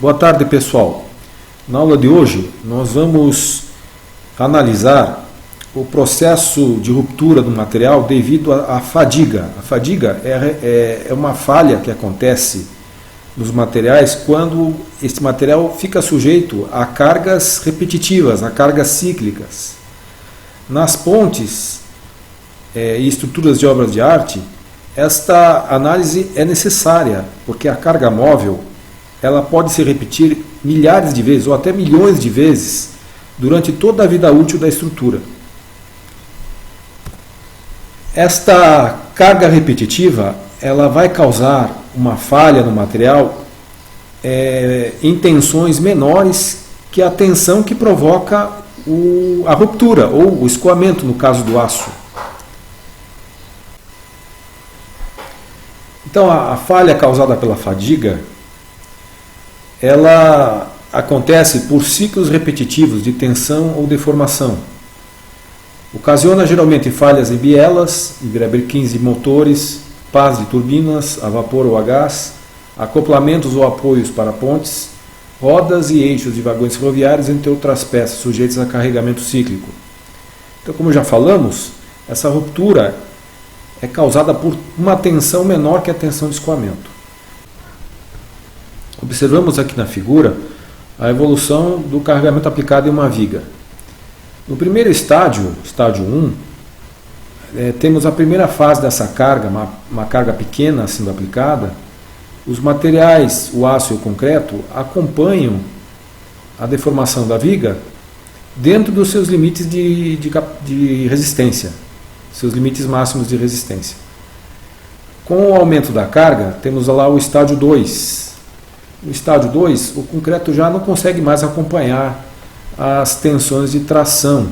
Boa tarde, pessoal. Na aula de hoje, nós vamos analisar o processo de ruptura do material devido à fadiga. A fadiga é uma falha que acontece nos materiais quando esse material fica sujeito a cargas repetitivas, a cargas cíclicas. Nas pontes e estruturas de obras de arte, esta análise é necessária, porque a carga móvel ela pode se repetir milhares de vezes ou até milhões de vezes durante toda a vida útil da estrutura. Esta carga repetitiva ela vai causar uma falha no material em tensões menores que a tensão que provoca a ruptura ou o escoamento, no caso do aço. Então, a falha causada pela fadiga ela acontece por ciclos repetitivos de tensão ou deformação. Ocasiona geralmente falhas em bielas, virabrequins de motores, pás de turbinas, a vapor ou a gás, acoplamentos ou apoios para pontes, rodas e eixos de vagões ferroviários, entre outras peças sujeitas a carregamento cíclico. Então, como já falamos, essa ruptura é causada por uma tensão menor que a tensão de escoamento. Observamos aqui na figura a evolução do carregamento aplicado em uma viga. No primeiro estágio, estágio 1, temos a primeira fase dessa carga, uma carga pequena sendo aplicada. Os materiais, o aço e o concreto, acompanham a deformação da viga dentro dos seus limites de resistência, seus limites máximos de resistência. Com o aumento da carga, temos lá o estágio 2. No estágio 2, o concreto já não consegue mais acompanhar as tensões de tração.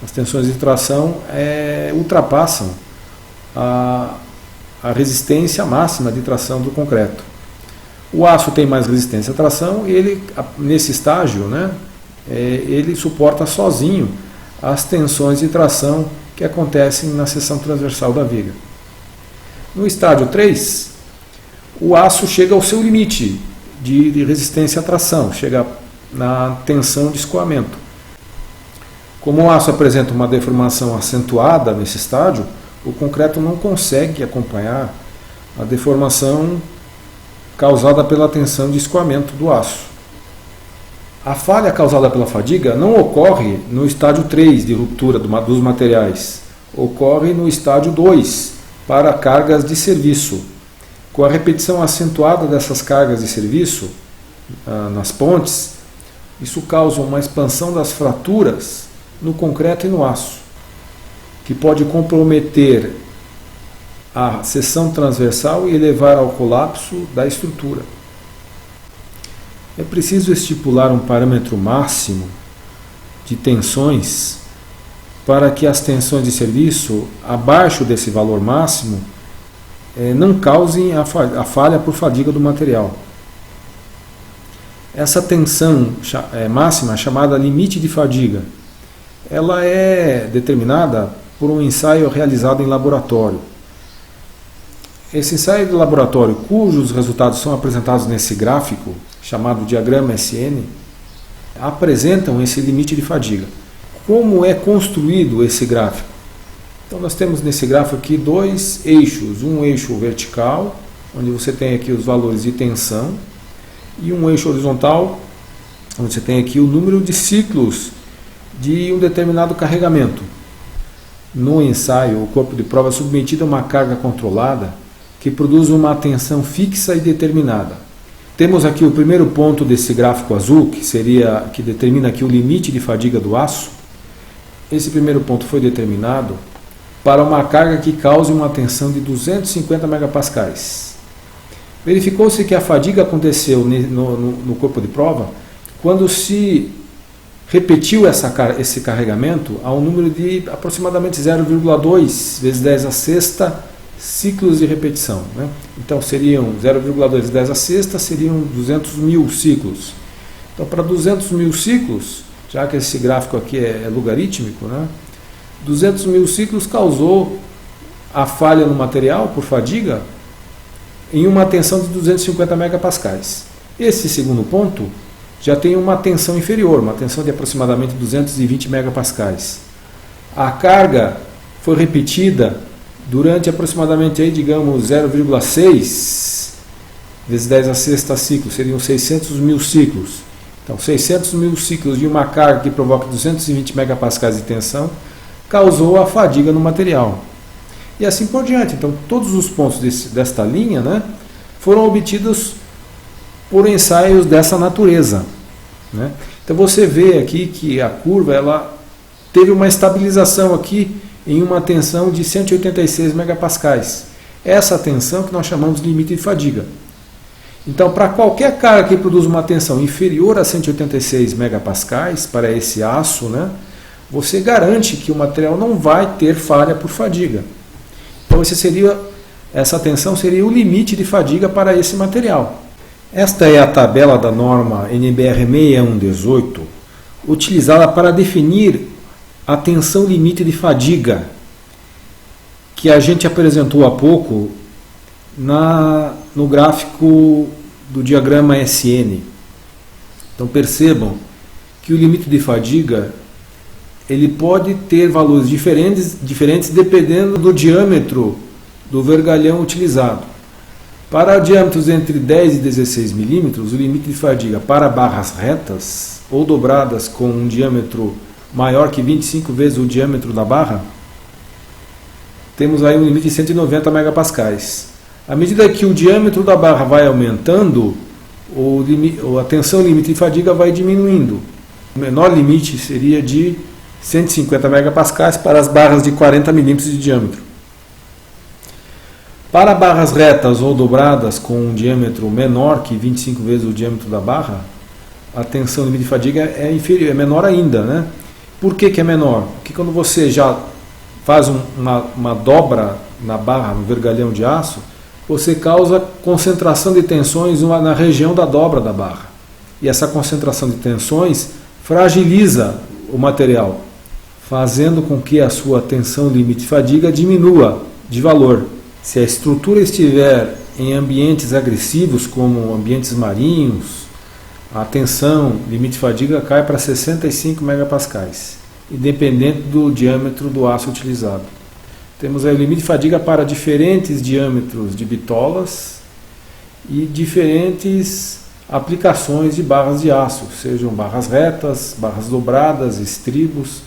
As tensões de tração ultrapassam a resistência máxima de tração do concreto. O aço tem mais resistência à tração e ele, nesse estágio, ele suporta sozinho as tensões de tração que acontecem na seção transversal da viga. No estágio 3, o aço chega ao seu limite de resistência à tração, chega na tensão de escoamento. Como o aço apresenta uma deformação acentuada nesse estágio, o concreto não consegue acompanhar a deformação causada pela tensão de escoamento do aço. A falha causada pela fadiga não ocorre no estágio 3 de ruptura dos materiais, ocorre no estágio 2 para cargas de serviço. Com a repetição acentuada dessas cargas de serviço nas pontes, isso causa uma expansão das fraturas no concreto e no aço, que pode comprometer a seção transversal e levar ao colapso da estrutura. É preciso estipular um parâmetro máximo de tensões para que as tensões de serviço abaixo desse valor máximo não causem a falha por fadiga do material. Essa tensão máxima, chamada limite de fadiga, ela é determinada por um ensaio realizado em laboratório. Esse ensaio de laboratório, cujos resultados são apresentados nesse gráfico, chamado diagrama SN, apresentam esse limite de fadiga. Como é construído esse gráfico? Então nós temos nesse gráfico aqui dois eixos, um eixo vertical, onde você tem aqui os valores de tensão, e um eixo horizontal, onde você tem aqui o número de ciclos de um determinado carregamento. No ensaio, o corpo de prova é submetido a uma carga controlada que produz uma tensão fixa e determinada. Temos aqui o primeiro ponto desse gráfico azul, que determina aqui o limite de fadiga do aço. Esse primeiro ponto foi determinado para uma carga que cause uma tensão de 250 megapascais. Verificou-se que a fadiga aconteceu no corpo de prova quando se repetiu esse carregamento a um número de aproximadamente 0,2 vezes 10 a sexta ciclos de repetição. Então seriam 0,2 vezes 10 a sexta, seriam 200 mil ciclos. Então, para 200 mil ciclos, já que esse gráfico aqui é logarítmico, 200 mil ciclos causou a falha no material por fadiga em uma tensão de 250 megapascais. Esse segundo ponto já tem uma tensão inferior, uma tensão de aproximadamente 220 megapascais. A carga foi repetida durante aproximadamente, aí, digamos, 0,6 vezes 10 a sexta ciclos, seriam 600 mil ciclos. Então, 600 mil ciclos de uma carga que provoca 220 megapascais de tensão causou a fadiga no material. E assim por diante. Então, todos os pontos desta linha, né, foram obtidos por ensaios dessa natureza, né? Então, você vê aqui que a curva ela teve uma estabilização aqui em uma tensão de 186 megapascais. Essa tensão que nós chamamos de limite de fadiga. Então, para qualquer carga que produza uma tensão inferior a 186 megapascais para esse aço, né, você garante que o material não vai ter falha por fadiga. Então, essa tensão seria o limite de fadiga para esse material. Esta é a tabela da norma NBR 6118, utilizada para definir a tensão limite de fadiga, que a gente apresentou há pouco no gráfico do diagrama SN. Então percebam que o limite de fadiga ele pode ter valores diferentes dependendo do diâmetro do vergalhão utilizado. Para diâmetros entre 10 e 16 milímetros, o limite de fadiga para barras retas ou dobradas com um diâmetro maior que 25 vezes o diâmetro da barra, temos aí um limite de 190 megapascais. À medida que o diâmetro da barra vai aumentando, a tensão limite de fadiga vai diminuindo. O menor limite seria de 150 megapascais para as barras de 40 milímetros de diâmetro. Para barras retas ou dobradas com um diâmetro menor que 25 vezes o diâmetro da barra, a tensão limite de fadiga é inferior, é menor ainda, né? Por que é menor? Porque quando você já faz uma dobra na barra, no vergalhão de aço, você causa concentração de tensões na região da dobra da barra. E essa concentração de tensões fragiliza o material, fazendo com que a sua tensão limite de fadiga diminua de valor. Se a estrutura estiver em ambientes agressivos, como ambientes marinhos, a tensão limite de fadiga cai para 65 megapascais, independente do diâmetro do aço utilizado. Temos aí o limite de fadiga para diferentes diâmetros de bitolas e diferentes aplicações de barras de aço, sejam barras retas, barras dobradas, estribos,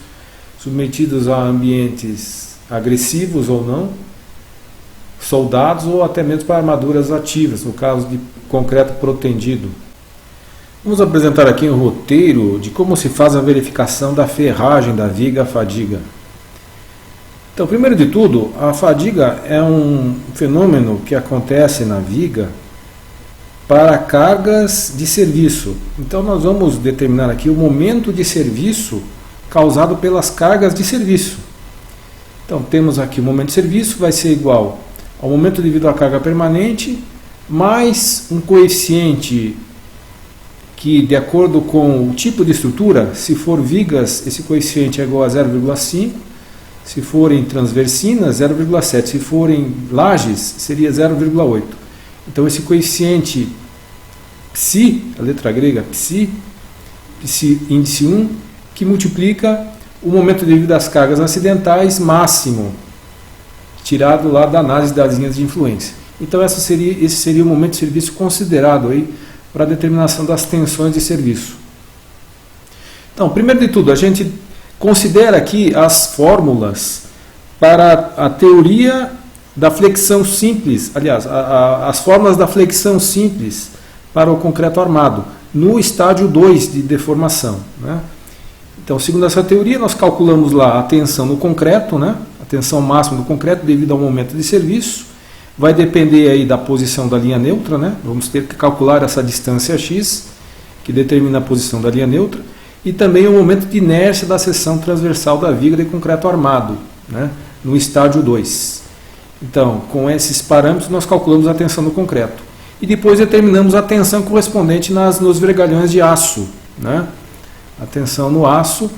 submetidos a ambientes agressivos ou não, soldados ou até mesmo para armaduras ativas, no caso de concreto protendido. Vamos apresentar aqui um roteiro de como se faz a verificação da ferragem da viga à fadiga. Então, primeiro de tudo, a fadiga é um fenômeno que acontece na viga para cargas de serviço. Então, nós vamos determinar aqui o momento de serviço causado pelas cargas de serviço. Então, temos aqui o momento de serviço, vai ser igual ao momento devido à carga permanente, mais um coeficiente que, de acordo com o tipo de estrutura, se for vigas, esse coeficiente é igual a 0,5, se forem transversinas, 0,7, se forem lajes, seria 0,8. Então, esse coeficiente psi, a letra grega psi índice 1, que multiplica o momento devido às cargas acidentais máximo, tirado lá da análise das linhas de influência. Então esse seria o momento de serviço considerado aí para a determinação das tensões de serviço. Então, primeiro de tudo, a gente considera aqui as fórmulas para a teoria da flexão simples, aliás, as fórmulas da flexão simples para o concreto armado, no estágio 2 de deformação, né? Então, segundo essa teoria, nós calculamos lá a tensão no concreto, né? A tensão máxima do concreto devido ao momento de serviço. Vai depender aí da posição da linha neutra, né? Vamos ter que calcular essa distância x, que determina a posição da linha neutra, e também o momento de inércia da seção transversal da viga de concreto armado, né? No estágio 2. Então, com esses parâmetros, nós calculamos a tensão no concreto. E depois determinamos a tensão correspondente nos vergalhões de aço, né? A tensão no aço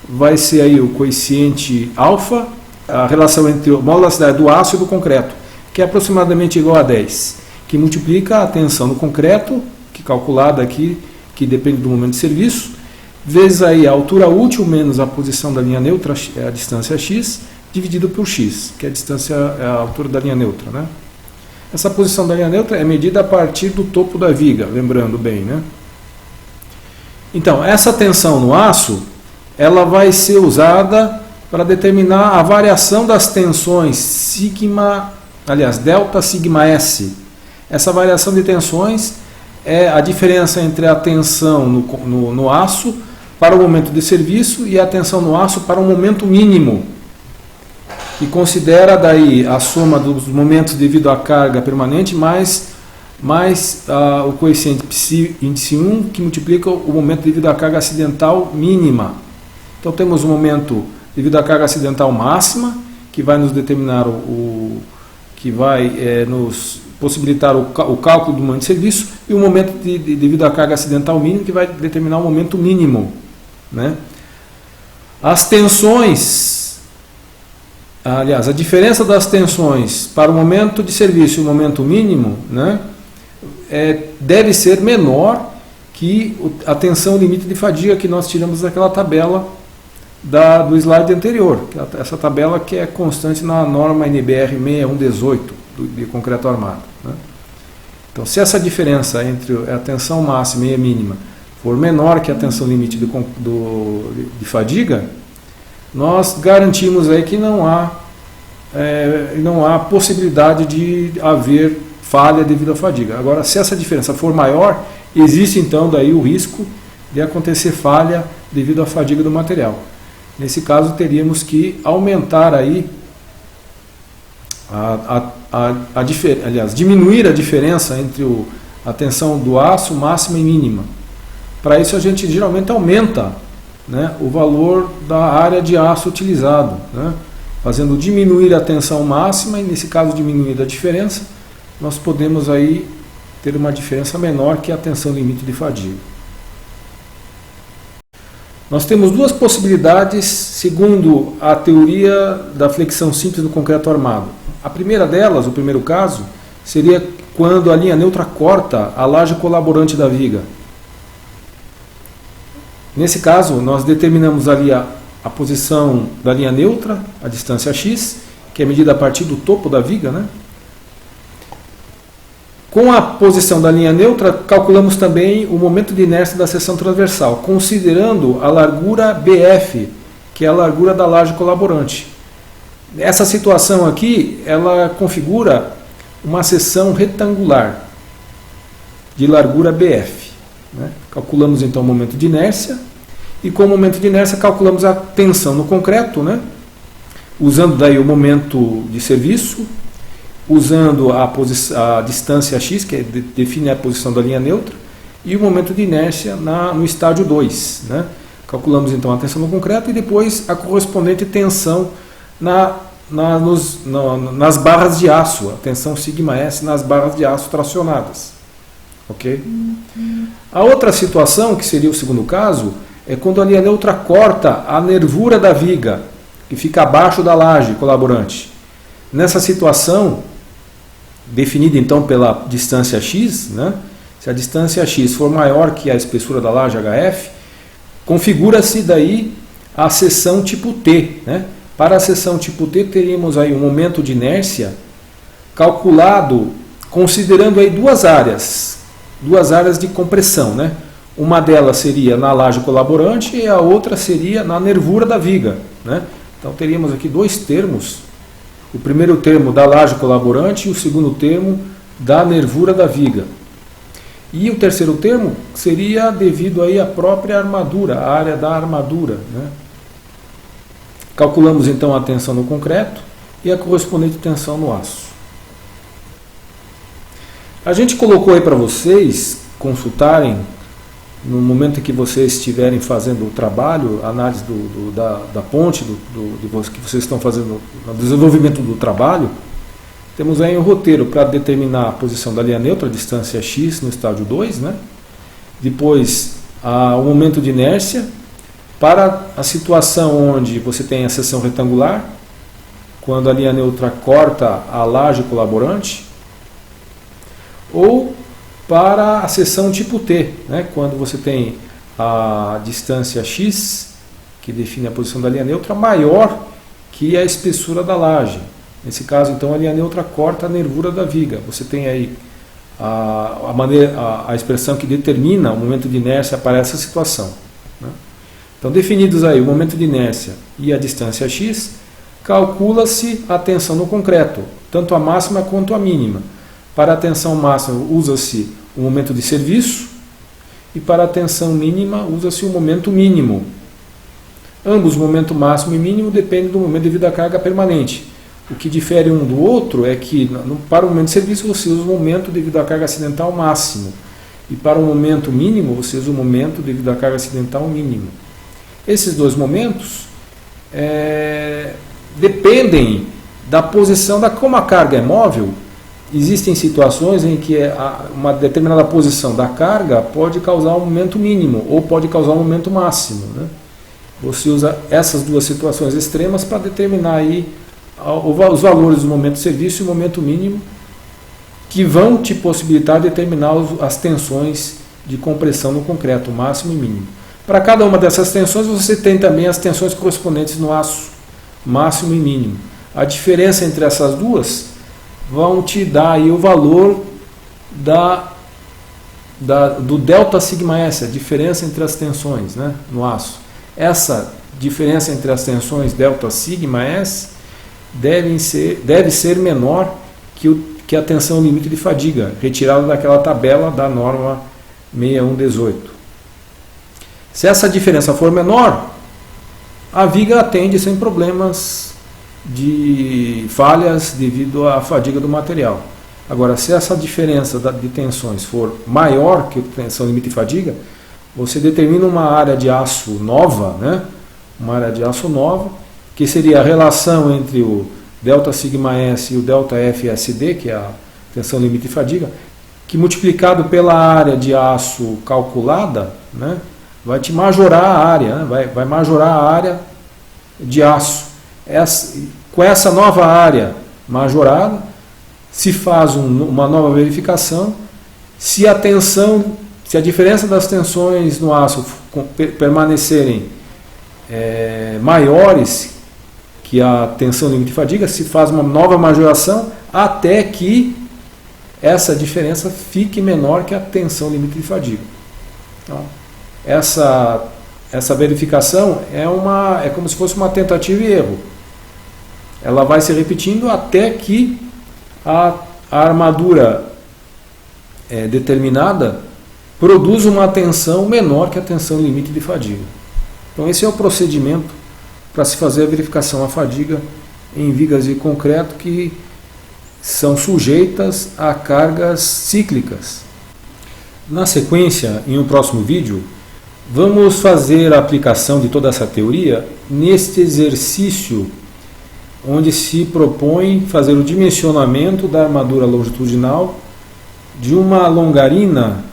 vai ser aí o coeficiente alfa, a relação entre a molaridade do aço e do concreto, que é aproximadamente igual a 10, que multiplica a tensão no concreto, calculada aqui, que depende do momento de serviço, vezes aí a altura útil menos a posição da linha neutra, é a distância x, dividido por x, que é a distância, é a altura da linha neutra, né? Essa posição da linha neutra é medida a partir do topo da viga, lembrando bem, né? Então, essa tensão no aço, ela vai ser usada para determinar a variação das tensões delta sigma S. Essa variação de tensões é a diferença entre a tensão no aço para o momento de serviço e a tensão no aço para o momento mínimo, que considera daí a soma dos momentos devido à carga permanente mais o coeficiente índice 1, que multiplica o momento devido à carga acidental mínima. Então temos o momento devido à carga acidental máxima, que vai nos determinar nos possibilitar o cálculo do momento de serviço, e o momento devido à carga acidental mínima, que vai determinar o momento mínimo, né? As tensões, aliás, a diferença das tensões para o momento de serviço e o momento mínimo, né, deve ser menor que a tensão limite de fadiga que nós tiramos daquela tabela do slide anterior, essa tabela que é constante na norma NBR 6118 de concreto armado, né? Então, se essa diferença entre a tensão máxima e a mínima for menor que a tensão limite de fadiga, nós garantimos aí que não há possibilidade de haver falha devido à fadiga. Agora, se essa diferença for maior, existe então daí o risco de acontecer falha devido à fadiga do material. Nesse caso, teríamos que aumentar aí diminuir a diferença entre a tensão do aço máxima e mínima. Para isso, a gente geralmente aumenta, né, o valor da área de aço utilizado, né, fazendo diminuir a tensão máxima, e nesse caso diminuir a diferença, nós podemos aí ter uma diferença menor que a tensão limite de fadiga. Nós temos duas possibilidades segundo a teoria da flexão simples do concreto armado. A primeira delas, o primeiro caso, seria quando a linha neutra corta a laje colaborante da viga. Nesse caso, nós determinamos ali a posição da linha neutra, a distância x, que é medida a partir do topo da viga, né? Com a posição da linha neutra, calculamos também o momento de inércia da seção transversal, considerando a largura BF, que é a largura da laje colaborante. Essa situação aqui, ela configura uma seção retangular de largura BF, né? Calculamos então o momento de inércia, e com o momento de inércia calculamos a tensão no concreto, né? Usando daí o momento de serviço, usando a distância x, que define a posição da linha neutra, e o momento de inércia no estádio 2. Né? Calculamos então a tensão no concreto e depois a correspondente tensão nas barras de aço, a tensão sigma S nas barras de aço tracionadas. Okay? A outra situação, que seria o segundo caso, é quando a linha neutra corta a nervura da viga, que fica abaixo da laje colaborante. Nessa situação, definida então pela distância x, né? Se a distância x for maior que a espessura da laje HF, configura-se daí a seção tipo T, né? Para a seção tipo T, teríamos aí um momento de inércia calculado considerando aí duas áreas de compressão, né? Uma delas seria na laje colaborante e a outra seria na nervura da viga, né? Então teríamos aqui dois termos. O primeiro termo da laje colaborante e o segundo termo da nervura da viga. E o terceiro termo seria devido aí à própria armadura, a área da armadura, né? Calculamos então a tensão no concreto e a correspondente tensão no aço. A gente colocou aí para vocês consultarem no momento em que vocês estiverem fazendo o trabalho, a análise da ponte que vocês estão fazendo no desenvolvimento do trabalho, temos aí um roteiro para determinar a posição da linha neutra, a distância x no estádio 2, né? Depois o momento de inércia, para a situação onde você tem a seção retangular, quando a linha neutra corta a laje colaborante, ou para a seção tipo T, né? Quando você tem a distância x, que define a posição da linha neutra, maior que a espessura da laje. Nesse caso, então, a linha neutra corta a nervura da viga. Você tem aí a expressão que determina o momento de inércia para essa situação, né? Então, definidos aí o momento de inércia e a distância x, calcula-se a tensão no concreto, tanto a máxima quanto a mínima. Para a tensão máxima usa-se o momento de serviço e para a tensão mínima usa-se o momento mínimo. Ambos, o momento máximo e mínimo, dependem do momento devido à carga permanente. O que difere um do outro é que para o momento de serviço você usa o momento devido à carga acidental máximo e para o momento mínimo você usa o momento devido à carga acidental mínimo. Esses dois momentos dependem da posição, como a carga é móvel. Existem situações em que uma determinada posição da carga pode causar um momento mínimo ou pode causar um momento máximo, né? Você usa essas duas situações extremas para determinar aí os valores do momento de serviço e o momento mínimo, que vão te possibilitar determinar as tensões de compressão no concreto, máximo e mínimo. Para cada uma dessas tensões você tem também as tensões correspondentes no aço, máximo e mínimo. A diferença entre essas duas vão te dar aí o valor do delta sigma S, a diferença entre as tensões, né, no aço. Essa diferença entre as tensões delta sigma S deve ser menor que a tensão limite de fadiga, retirada daquela tabela da norma 6118. Se essa diferença for menor, a viga atende sem problemas de falhas devido à fadiga do material. Agora, se essa diferença de tensões for maior que a tensão limite de fadiga, você determina uma área de aço nova, né? Uma área de aço nova, que seria a relação entre o delta sigma S e o delta FSD, que é a tensão limite de fadiga, que multiplicado pela área de aço calculada, né, vai te majorar a área, né? vai majorar a área de aço. Com essa nova área majorada, se faz uma nova verificação. Se a diferença das tensões no aço permanecerem maiores que a tensão limite de fadiga, se faz uma nova majoração até que essa diferença fique menor que a tensão limite de fadiga. Então, essa verificação é como se fosse uma tentativa e erro. Ela vai se repetindo até que a armadura determinada produza uma tensão menor que a tensão limite de fadiga. Então esse é o procedimento para se fazer a verificação à fadiga em vigas de concreto que são sujeitas a cargas cíclicas. Na sequência, em um próximo vídeo, vamos fazer a aplicação de toda essa teoria neste exercício onde se propõe fazer o dimensionamento da armadura longitudinal de uma longarina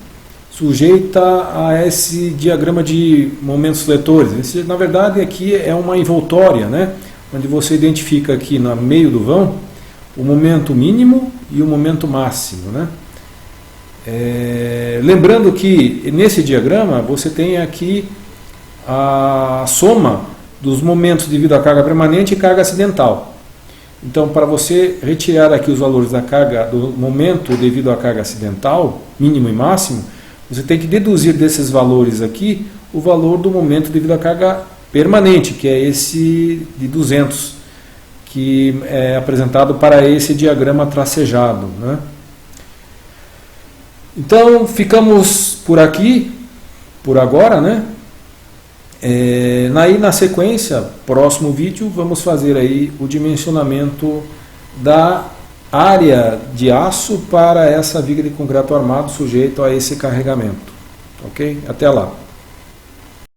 sujeita a esse diagrama de momentos fletores. Na verdade, aqui é uma envoltória, né, onde você identifica aqui no meio do vão o momento mínimo e o momento máximo, né? Lembrando que nesse diagrama você tem aqui a soma dos momentos devido à carga permanente e carga acidental. Então, para você retirar aqui os valores da carga do momento devido à carga acidental, mínimo e máximo, você tem que deduzir desses valores aqui o valor do momento devido à carga permanente, que é esse de 200, que é apresentado para esse diagrama tracejado, né? Então, ficamos por aqui, por agora, né? Na sequência, próximo vídeo, vamos fazer aí o dimensionamento da área de aço para essa viga de concreto armado sujeito a esse carregamento. Ok? Até lá!